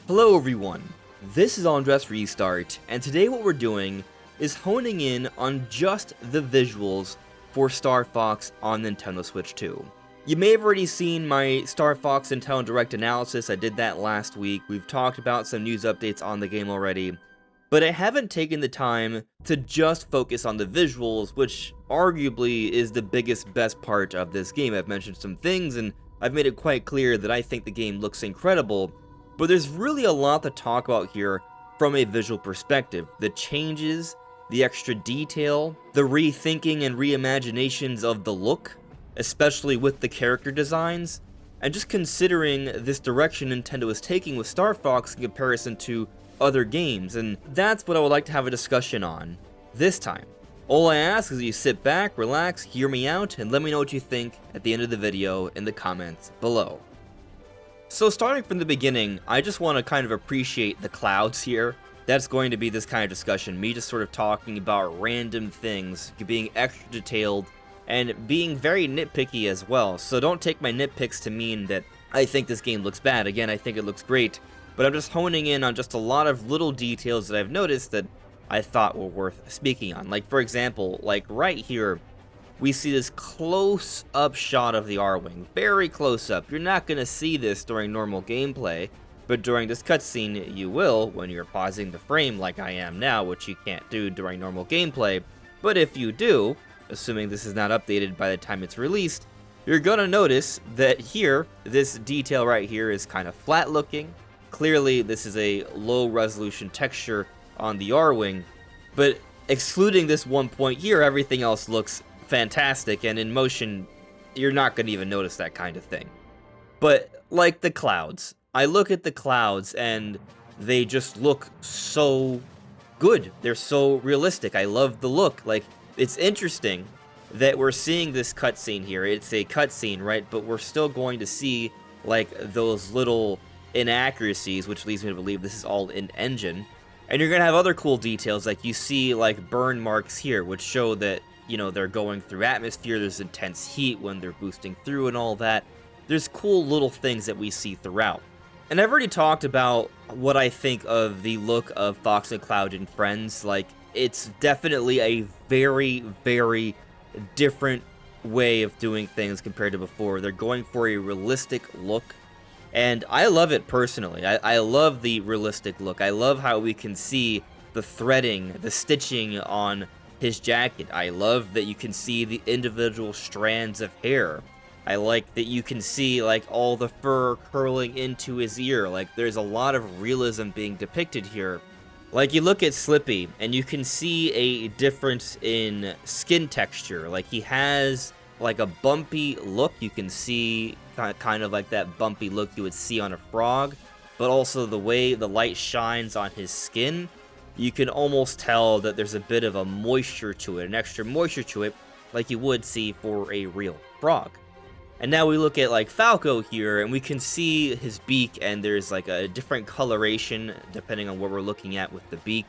Hello everyone, this is AndresRestart, and today what we're doing is honing in on just the visuals for Star Fox on Nintendo Switch 2. You may have already seen my Star Fox Nintendo Direct analysis. I did that last week. We've talked about some news updates on the game already, but I haven't taken the time to just focus on the visuals, which arguably is the best part of this game. I've mentioned some things, and I've made it quite clear that I think the game looks incredible. But there's really a lot to talk about here from a visual perspective. The changes, the extra detail, the rethinking and reimaginations of the look, especially with the character designs, and just considering this direction Nintendo is taking with Star Fox in comparison to other games, and that's what I would like to have a discussion on this time. All I ask is that you sit back, relax, hear me out, and let me know what you think at the end of the video in the comments below. So starting from the beginning, I just want to kind of appreciate the clouds here. That's going to be this kind of discussion, me just sort of talking about random things, being extra detailed, and being very nitpicky as well. So don't take my nitpicks to mean that I think this game looks bad. Again, I think it looks great, but I'm just honing in on just a lot of little details that I've noticed that I thought were worth speaking on. Like, for example, like right here, we see this close-up shot of the Arwing. Very close-up. You're not going to see this during normal gameplay, but during this cutscene, you will when you're pausing the frame like I am now, which you can't do during normal gameplay. But if you do, assuming this is not updated by the time it's released, you're going to notice that here, this detail right here is kind of flat-looking. Clearly, this is a low-resolution texture on the Arwing, but excluding this one point here, everything else looks fantastic, and in motion, you're not going to even notice that kind of thing. But like the clouds, I look at the clouds and they just look so good. They're so realistic. I love the look. Like, it's interesting that we're seeing this cutscene here. It's a cutscene, right? But we're still going to see like those little inaccuracies, which leads me to believe this is all in engine. And you're going to have other cool details, like you see like burn marks here, which show that, you know, they're going through atmosphere, there's intense heat when they're boosting through and all that. There's cool little things that we see throughout. And I've already talked about what I think of the look of Fox and Cloud and Friends. Like, it's definitely a very, very different way of doing things compared to before. They're going for a realistic look, and I love it personally. I love the realistic look. I love how we can see the threading, the stitching on his jacket. I love that you can see the individual strands of hair. I like that you can see like all the fur curling into his ear. Like, there's a lot of realism being depicted here. Like, you look at Slippy and you can see a difference in skin texture. Like, he has like a bumpy look. You can see kind of like that bumpy look you would see on a frog, but also the way the light shines on his skin, you can almost tell that there's a bit of a moisture to it, an extra moisture to it, like you would see for a real frog. And now we look at like Falco here, and we can see his beak, and there's like a different coloration depending on what we're looking at with the beak.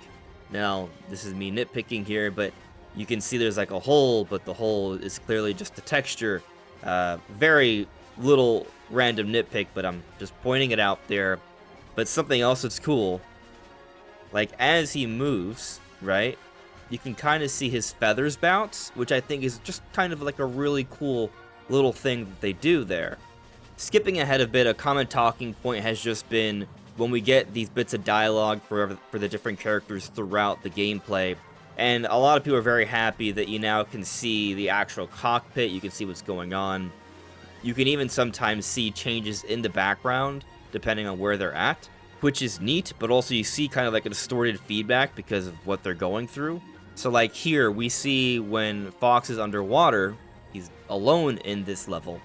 Now, this is me nitpicking here, but you can see there's like a hole, but the hole is clearly just the texture. Very little random nitpick, but I'm just pointing it out there. But something else that's cool, like as he moves, right, you can kind of see his feathers bounce, which I think is just kind of like a really cool little thing that they do there. Skipping ahead a bit, a common talking point has just been when we get these bits of dialogue for the different characters throughout the gameplay. And a lot of people are very happy that you now can see the actual cockpit, you can see what's going on. You can even sometimes see changes in the background, depending on where they're at, which is neat, but also you see kind of like a distorted feedback because of what they're going through. So like here, we see when Fox is underwater, he's alone in this level.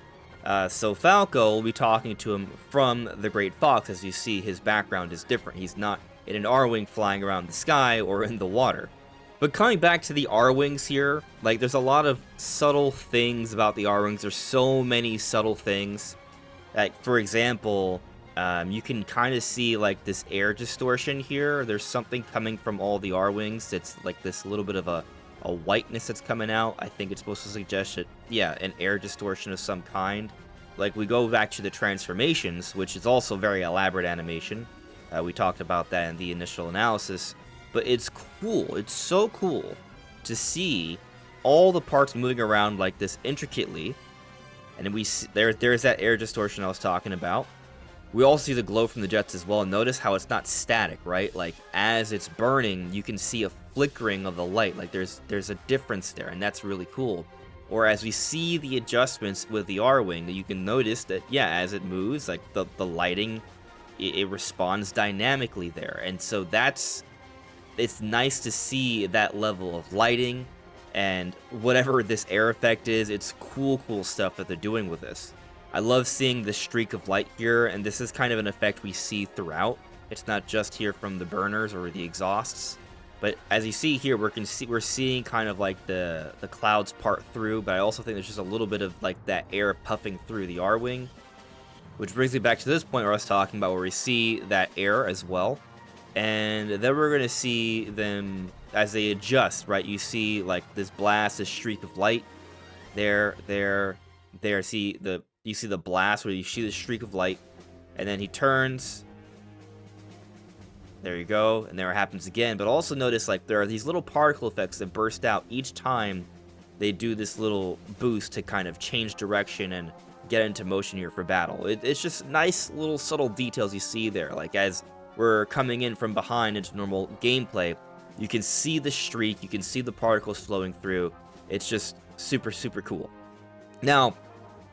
So Falco will be talking to him from the Great Fox. As you see, his background is different. He's not in an Arwing flying around the sky or in the water. But coming back to the Arwings here, like, there's a lot of subtle things about the Arwings. There's so many subtle things. Like, for example, you can kind of see, like, this air distortion here. There's something coming from all the Arwings. It's like this little bit of a whiteness that's coming out. I think it's supposed to suggest that, yeah, an air distortion of some kind. Like, we go back to the transformations, which is also very elaborate animation. We talked about that in the initial analysis, but it's cool. It's so cool to see all the parts moving around like this intricately. And then there's that air distortion I was talking about. We also see the glow from the jets as well. Notice how it's not static, right? Like, as it's burning, you can see a flickering of the light. Like, there's a difference there, and that's really cool. Or as we see the adjustments with the Arwing, you can notice that, yeah, as it moves, like, the lighting, it responds dynamically there. And so it's nice to see that level of lighting, and whatever this air effect is, it's cool stuff that they're doing with this. I love seeing the streak of light here, and this is kind of an effect we see throughout. It's not just here from the burners or the exhausts, but as you see here, we're seeing kind of like the clouds part through, but I also think there's just a little bit of like that air puffing through the Arwing, which brings me back to this point where I was talking about, where we see that air as well, and then we're going to see them as they adjust, right? You see like this blast, this streak of light, there, you see the blast where you see the streak of light, and then he turns. There you go, and there it happens again. But also notice, like, there are these little particle effects that burst out each time they do this little boost to kind of change direction and get into motion here for battle. It's just nice little subtle details you see there. Like, as we're coming in from behind into normal gameplay, you can see the streak, you can see the particles flowing through. It's just super cool. Now,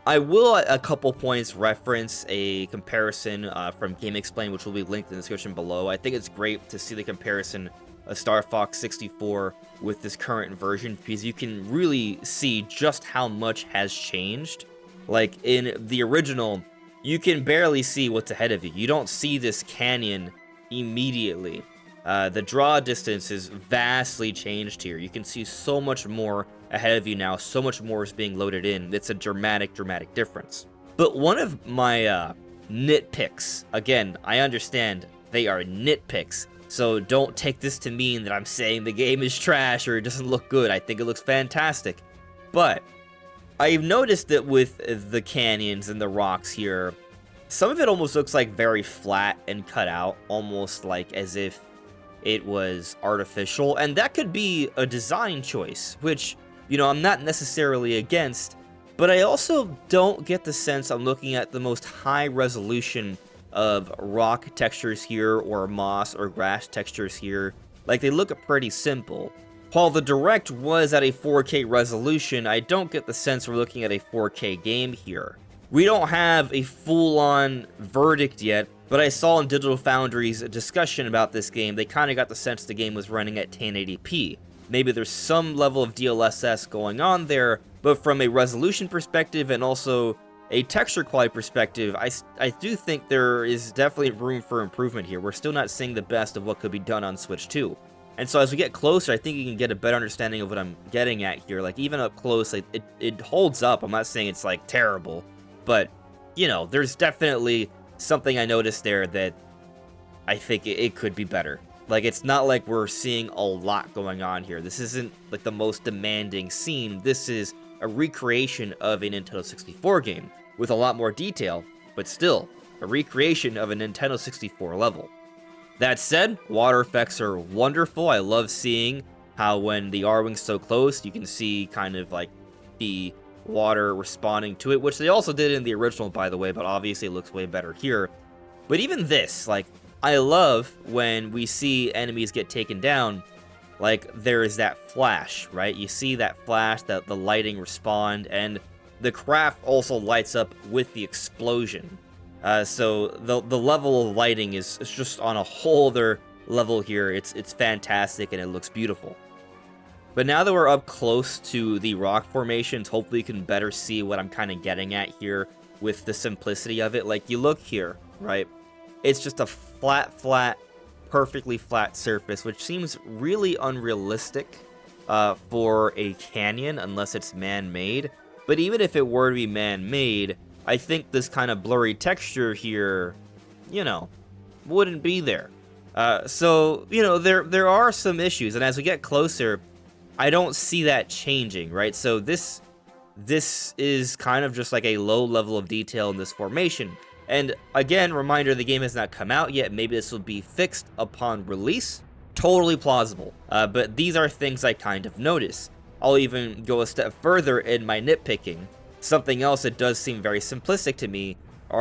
I will at a couple points reference a comparison from GameXplain, which will be linked in the description below. I think it's great to see the comparison of Star Fox 64 with this current version, because you can really see just how much has changed. Like, in the original, you can barely see what's ahead of you. You don't see this canyon immediately. The draw distance is vastly changed here. You can see so much more ahead of you now. So much more is being loaded in. It's a dramatic difference. But one of my nitpicks, again, I understand they are nitpicks, so don't take this to mean that I'm saying the game is trash or it doesn't look good. I think it looks fantastic. But I've noticed that with the canyons and the rocks here, some of it almost looks like very flat and cut out, almost like as if it was artificial, and that could be a design choice, which, you know, I'm not necessarily against, but I also don't get the sense I'm looking at the most high resolution of rock textures here, or moss or grass textures here. Like, they look pretty simple. While the Direct was at a 4K resolution, I don't get the sense we're looking at a 4K game here. We don't have a full-on verdict yet, but I saw in Digital Foundry's discussion about this game, they kind of got the sense the game was running at 1080p. Maybe there's some level of DLSS going on there, but from a resolution perspective and also a texture quality perspective, I do think there is definitely room for improvement here. We're still not seeing the best of what could be done on Switch 2. And so as we get closer, I think you can get a better understanding of what I'm getting at here. Like, even up close, like, it holds up. I'm not saying it's, like, terrible, but, you know, there's definitely something I noticed there that I think it could be better. Like, it's not like we're seeing a lot going on here. This isn't, like, the most demanding scene. This is a recreation of a Nintendo 64 game with a lot more detail, but still, a recreation of a Nintendo 64 level. That said, water effects are wonderful. I love seeing how when the Arwing's so close, you can see kind of like the water responding to it, which they also did in the original, by the way, but obviously it looks way better here. But even this, like, I love when we see enemies get taken down, like, there is that flash, right? You see that flash, that the lighting respond, and the craft also lights up with the explosion. So the level of lighting is just on a whole other level here. It's fantastic, and it looks beautiful. But now that we're up close to the rock formations, hopefully you can better see what I'm kind of getting at here with the simplicity of it. Like, you look here, right? It's just a flat, perfectly flat surface, which seems really unrealistic for a canyon, unless it's man-made. But even if it were to be man-made, I think this kind of blurry texture here, you know, wouldn't be there. So, you know, there are some issues, and as we get closer, I don't see that changing, right? So this is kind of just like a low level of detail in this formation. And again, reminder, the game has not come out yet. Maybe this will be fixed upon release. Totally plausible. But these are things I kind of notice. I'll even go a step further in my nitpicking. Something else that does seem very simplistic to me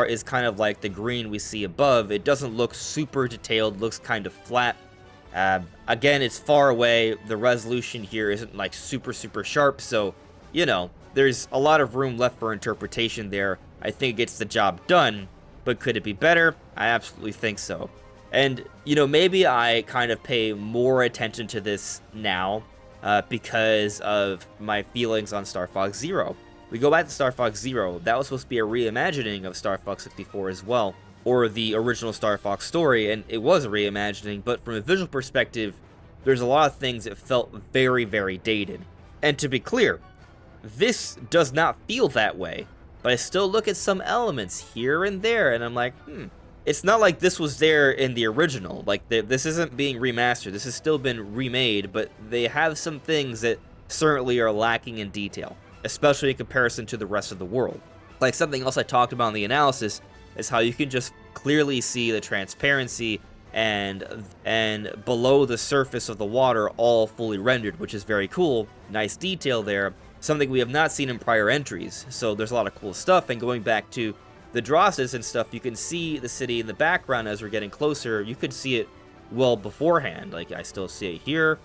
is kind of like the green we see above. It doesn't look super detailed, looks kind of flat. Again, it's far away. The resolution here isn't like super sharp, so, you know, there's a lot of room left for interpretation there. I think it gets the job done, but could it be better? I absolutely think so. And, you know, maybe I kind of pay more attention to this now because of my feelings on Star Fox Zero. We go back to Star Fox Zero, that was supposed to be a reimagining of Star Fox 64 as well, or the original Star Fox story, and it was a reimagining, but from a visual perspective, there's a lot of things that felt very dated. And to be clear, this does not feel that way, but I still look at some elements here and there, and I'm like, it's not like this was there in the original. Like, this isn't being remastered, this has still been remade, but they have some things that certainly are lacking in detail, especially in comparison to the rest of the world. Like, something else I talked about in the analysis is how you can just clearly see the transparency and below the surface of the water all fully rendered, which is very cool. Nice detail there. Something we have not seen in prior entries, so there's a lot of cool stuff. And going back to the Drosses and stuff, you can see the city in the background as we're getting closer. You could see it well beforehand. Like, I still see it here.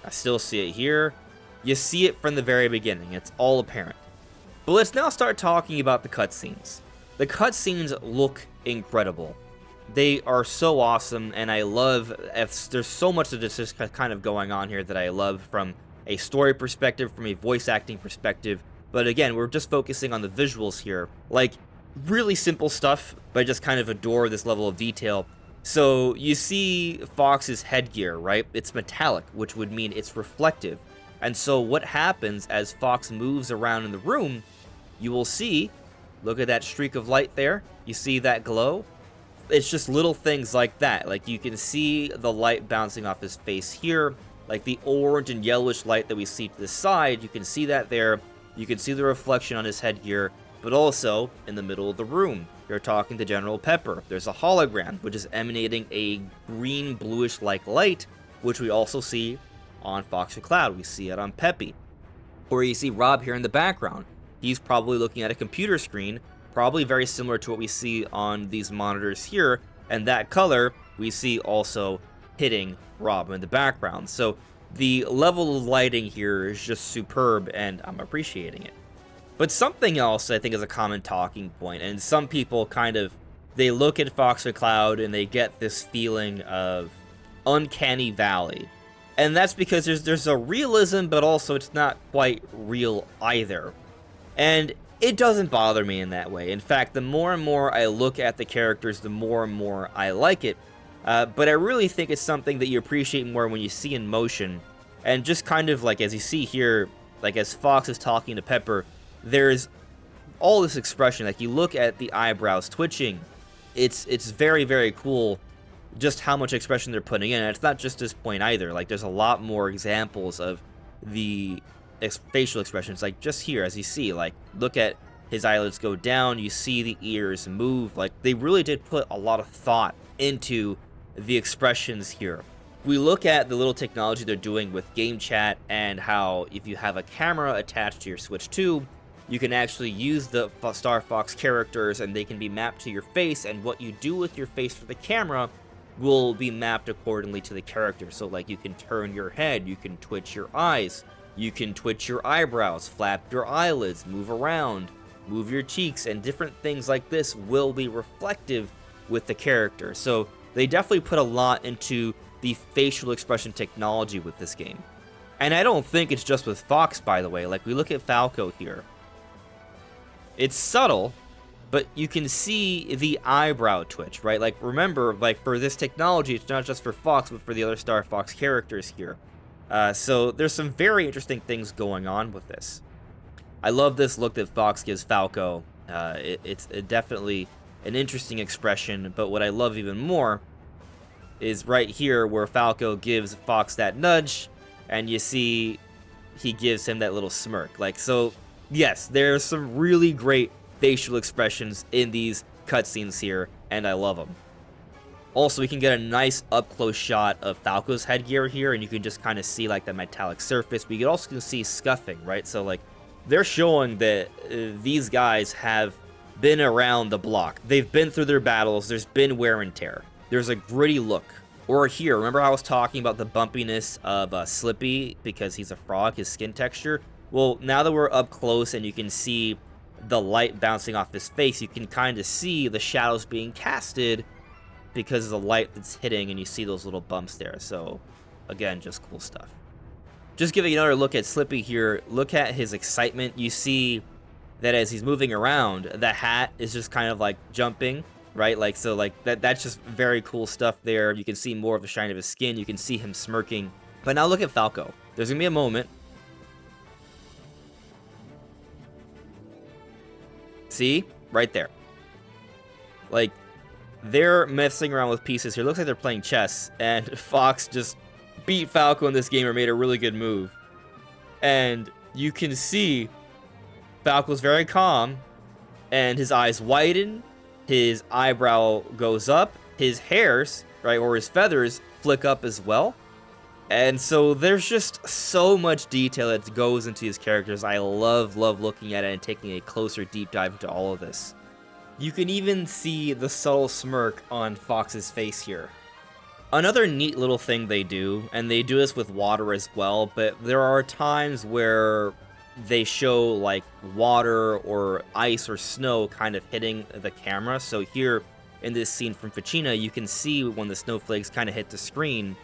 I still see it here. You see it from the very beginning. It's all apparent. But let's now start talking about the cutscenes. The cutscenes look incredible. They are so awesome, and I love... There's so much that is just kind of going on here that I love from a story perspective, from a voice acting perspective. But again, we're just focusing on the visuals here. Like, really simple stuff, but I just kind of adore this level of detail. So, you see Fox's headgear, right? It's metallic, which would mean it's reflective. And so what happens as Fox moves around in the room, you will see, look at that streak of light there, you see that glow? It's just little things like that. Like, you can see the light bouncing off his face here, like the orange and yellowish light that we see to the side, you can see that there. You can see the reflection on his headgear, but also in the middle of the room, you're talking to General Pepper. There's a hologram, which is emanating a green bluish-like light, which we also see on Fox McCloud. We see it on Peppy. Or you see Rob here in the background. He's probably looking at a computer screen, probably very similar to what we see on these monitors here, and that color we see also hitting Rob in the background. So the level of lighting here is just superb, and I'm appreciating it. But something else I think is a common talking point, and some people they look at Fox McCloud and they get this feeling of uncanny valley. And that's because there's a realism, but also it's not quite real either. And it doesn't bother me in that way. In fact, the more and more I look at the characters, the more and more I like it. But I really think it's something that you appreciate more when you see in motion. And just kind of like, as you see here, like as Fox is talking to Pepper, there's all this expression. Like, you look at the eyebrows twitching. It's very cool just how much expression they're putting in. And it's not just this point either. Like, there's a lot more examples of the facial expressions. Like, just here, as you see, like, look at his eyelids go down, you see the ears move. Like, they really did put a lot of thought into the expressions here. We look at the little technology they're doing with game chat, and how if you have a camera attached to your Switch 2, you can actually use the Star Fox characters, and they can be mapped to your face, and what you do with your face for the camera will be mapped accordingly to the character. So, like, you can turn your head, you can twitch your eyes, you can twitch your eyebrows, flap your eyelids, move around, move your cheeks, and different things like this will be reflective with the character. So they definitely put a lot into the facial expression technology with this game. And I don't think it's just with Fox, by the way. Like, we look at Falco here. It's subtle, but you can see the eyebrow twitch, right? Like, remember, like, for this technology, it's not just for Fox, but for the other Star Fox characters here. So there's some very interesting things going on with this. I love this look that Fox gives Falco. It's definitely an interesting expression, but what I love even more is right here where Falco gives Fox that nudge, and you see he gives him that little smirk. Like, so, yes, there's some really great facial expressions in these cutscenes here, and I love them. Also, we can get a nice up-close shot of Falco's headgear here, and you can just kind of see, like, the metallic surface. We can also see scuffing, right? So, like, they're showing that these guys have been around the block. They've been through their battles. There's been wear and tear. There's a gritty look. Or here, remember how I was talking about the bumpiness of Slippy because he's a frog, his skin texture? Well, now that we're up close and you can see the light bouncing off his face, you can kind of see the shadows being casted because of the light that's hitting, and you see those little bumps there. So, again, just cool stuff. Just giving another look at Slippy here, look at his excitement. You see that as he's moving around, the hat is just kind of like jumping, right? Like, so like that's just very cool stuff there. You can see more of the shine of his skin. You can see him smirking. But now look at Falco. There's gonna be a moment. See? Right there. Like, they're messing around with pieces here. Looks like they're playing chess, and Fox just beat Falco in this game or made a really good move. And you can see Falco's very calm, and his eyes widen, his eyebrow goes up, his hairs, right, or his feathers flick up as well. And so there's just so much detail that goes into these characters. I love looking at it and taking a closer deep dive into all of this. You can even see the subtle smirk on Fox's face here. Another neat little thing they do, and they do this with water as well, but there are times where they show like water or ice or snow kind of hitting the camera. So here in this scene from Ficina, you can see when the snowflakes kind of hit the screen,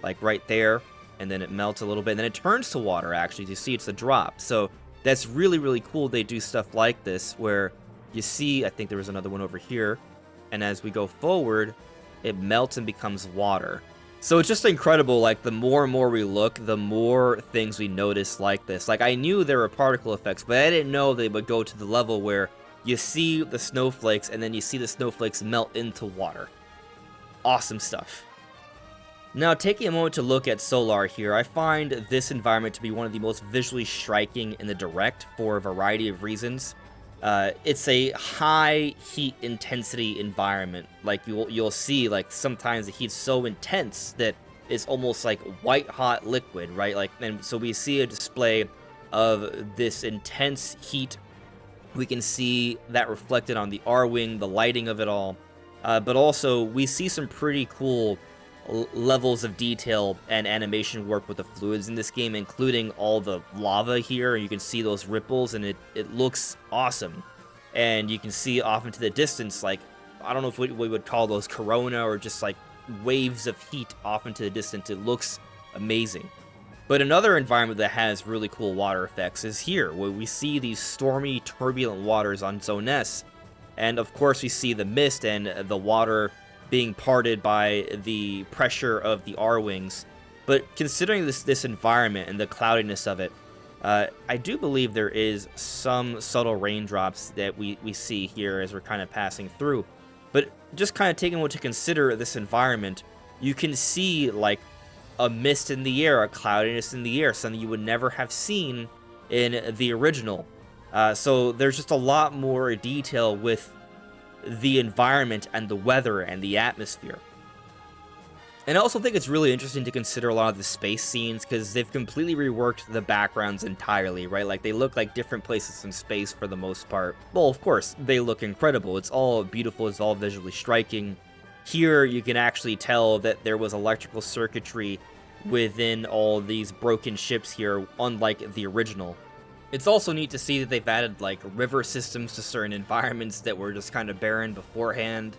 like right there, and then it melts a little bit, and then it turns to water actually. You see it's a drop. So that's really cool. They do stuff like this where you see, I think there was another one over here, and as we go forward, it melts and becomes water. So it's just incredible, like, the more and more we look, the more things we notice like this. Like, I knew there were particle effects, but I didn't know they would go to the level where you see the snowflakes, and then you see the snowflakes melt into water. Awesome stuff. Now, taking a moment to look at Solar here, I find this environment to be one of the most visually striking in the Direct for a variety of reasons. It's a high heat intensity environment. Like you'll see, like sometimes the heat's so intense that it's almost like white hot liquid, right? Like, and so we see a display of this intense heat. We can see that reflected on the Arwing, the lighting of it all, but also we see some pretty cool levels of detail and animation work with the fluids in this game, including all the lava here. You can see those ripples, and it looks awesome. And you can see off into the distance, like, I don't know if we would call those corona or just like waves of heat off into the distance. It looks amazing. But another environment that has really cool water effects is here, where we see these stormy, turbulent waters on Zone S. And of course we see the mist and the water being parted by the pressure of the Arwings. But considering this environment and the cloudiness of it, I do believe there is some subtle raindrops that we see here as we're kind of passing through. But just kind of taking into consider this environment, you can see like a mist in the air, a cloudiness in the air, something you would never have seen in the original. So there's just a lot more detail with the environment and the weather and the atmosphere. And I also think it's really interesting to consider a lot of the space scenes, because they've completely reworked the backgrounds entirely, right? Like, they look like different places in space for the most part. Well, of course, they look incredible. It's all beautiful, it's all visually striking. Here, you can actually tell that there was electrical circuitry within all these broken ships here, unlike the original. It's also neat to see that they've added, like, river systems to certain environments that were just kind of barren beforehand.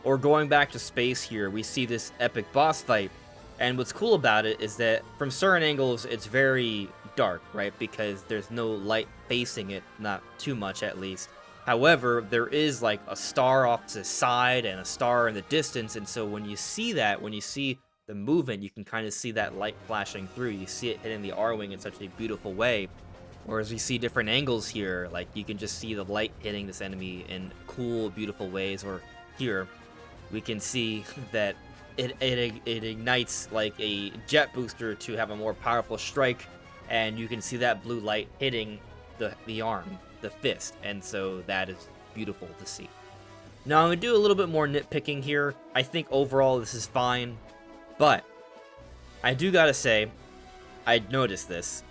Or going back to space here, we see this epic boss fight, and what's cool about it is that from certain angles, it's very dark, right? Because there's no light facing it, not too much at least. However, there is, like, a star off to the side and a star in the distance, and so when you see that, when you see the movement, you can kind of see that light flashing through. You see it hitting the Arwing in such a beautiful way. Whereas we see different angles here, like you can just see the light hitting this enemy in cool, beautiful ways. Or here, we can see that it ignites like a jet booster to have a more powerful strike, and you can see that blue light hitting the arm, the fist, and so that is beautiful to see. Now, I'm going to do a little bit more nitpicking here. I think overall this is fine, but I do gotta say, I noticed this.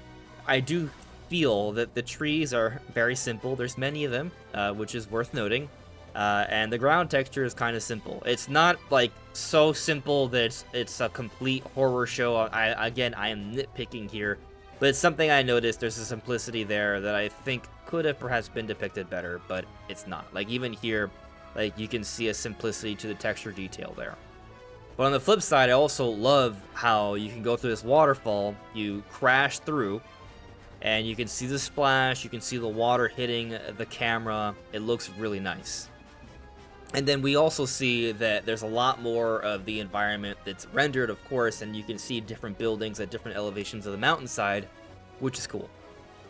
I do feel that the trees are very simple. There's many of them, which is worth noting. And the ground texture is kind of simple. It's not like so simple that it's a complete horror show. I am nitpicking here, but it's something I noticed. There's a simplicity there that I think could have perhaps been depicted better, but it's not. Like even here, like you can see a simplicity to the texture detail there. But on the flip side, I also love how you can go through this waterfall, you crash through, and you can see the splash, you can see the water hitting the camera. It looks really nice. And then we also see that there's a lot more of the environment that's rendered, of course, and you can see different buildings at different elevations of the mountainside, which is cool.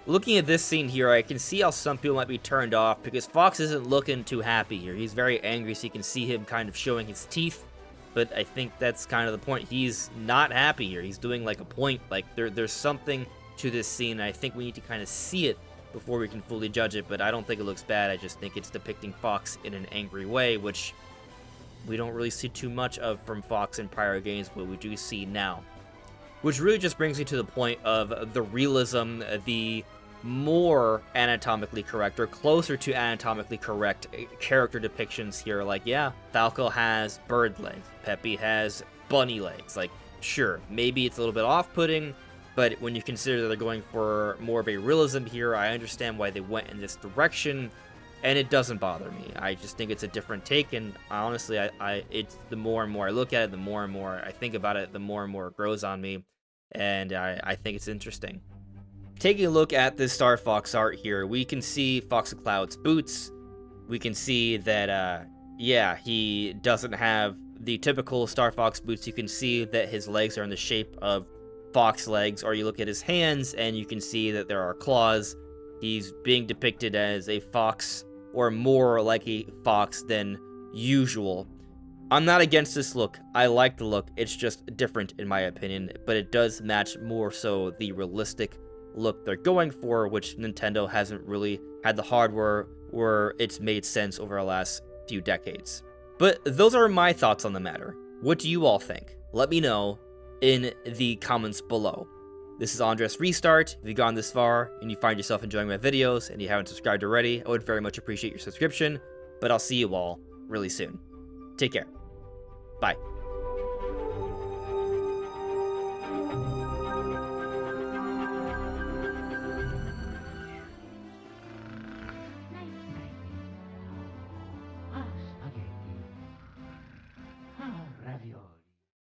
Looking at this scene here, I can see how some people might be turned off because Fox isn't looking too happy here. He's very angry, so you can see him kind of showing his teeth. But I think that's kind of the point. He's not happy here. He's doing like a point. Like there's something to this scene. I think we need to kind of see it before we can fully judge it. But I don't think it looks bad. I just think it's depicting Fox in an angry way, which we don't really see too much of from Fox in prior games, but we do see now. Which really just brings me to the point of the realism, the more anatomically correct or closer to anatomically correct character depictions here. Like, yeah, Falco has bird legs, Peppy has bunny legs. Like, sure, maybe it's a little bit off-putting, but when you consider that they're going for more of a realism here, I understand why they went in this direction, and it doesn't bother me. I just think it's a different take, and honestly, it's the more and more I look at it, the more and more I think about it, the more and more it grows on me, and I think it's interesting. Taking a look at this Star Fox art here, we can see Fox and Cloud's boots. We can see that, yeah, he doesn't have the typical Star Fox boots. You can see that his legs are in the shape of fox legs, or you look at his hands and you can see that there are claws. He's being depicted as a fox, or more like a fox than usual. I'm not against this look. I like the look. It's just different in my opinion, but it does match more so the realistic look they're going for, which Nintendo hasn't really had the hardware where it's made sense over the last few decades. But those are my thoughts on the matter. What do you all think? Let me know in the comments below. This is AndresRestart. If you've gone this far and you find yourself enjoying my videos and you haven't subscribed already, I would very much appreciate your subscription, but I'll see you all really soon. Take care. Bye.